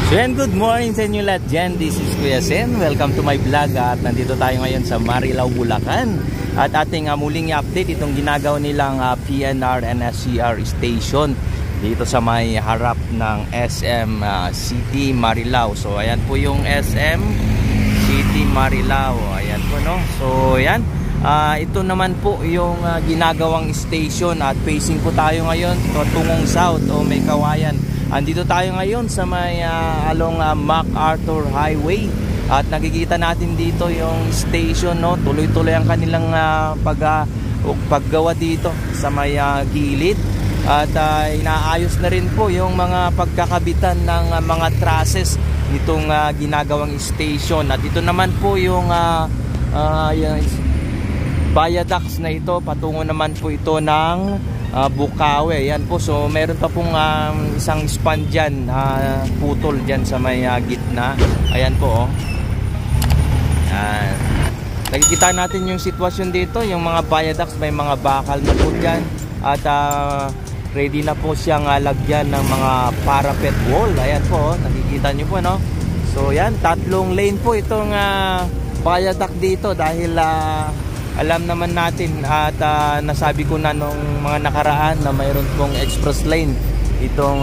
So yan, good morning sa inyo lahat dyan. This is Kuya Sen. Welcome to my vlog at nandito tayo ngayon sa Marilao, Bulacan. At ating muling update itong ginagawa nilang PNR and SCR station dito sa may harap ng SM City Marilao. So ayan po yung SM City Marilao. Ayan po, no. So ayan, ito naman po yung ginagawang station at facing po tayo ngayon tungong south o may kawayan. Andito tayo ngayon sa may along MacArthur Highway at nakikita natin dito yung station, no. Tuloy-tuloy ang kanilang paggawa dito sa may gilid at inaayos na rin po yung mga pagkakabitan ng mga trusses nitong ginagawang station. At ito naman po yung viaducts na ito, patungo naman po ito ng Bukawe. Yan po, so meron pa pong isang span dyan, putol dyan sa may gitna. Ayan po, oh. Yan. Nakikita natin yung sitwasyon dito, yung mga viaducts, may mga bakal na po dyan. At ready na po siyang lagyan ng mga parapet wall. Ayan po, oh. Nakikita nyo po, no? So yan, tatlong lane po itong viaduct dito dahil alam naman natin at nasabi ko na nung mga nakaraan na mayroon pong express lane itong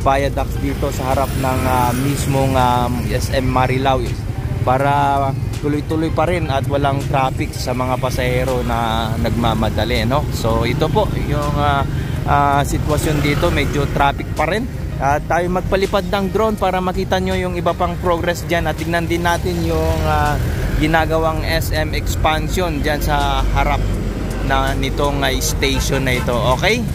viaduct dito sa harap ng mismong SM Marilao para tuloy-tuloy pa rin at walang traffic sa mga pasahero na nagmamadali, no? So ito po yung sitwasyon dito, medyo traffic pa rin. At tayo magpalipad ng drone para makita nyo yung iba pang progress dyan at tignan din natin yung ginagawang SM expansion dyan sa harap na nitong station na ito. Okay?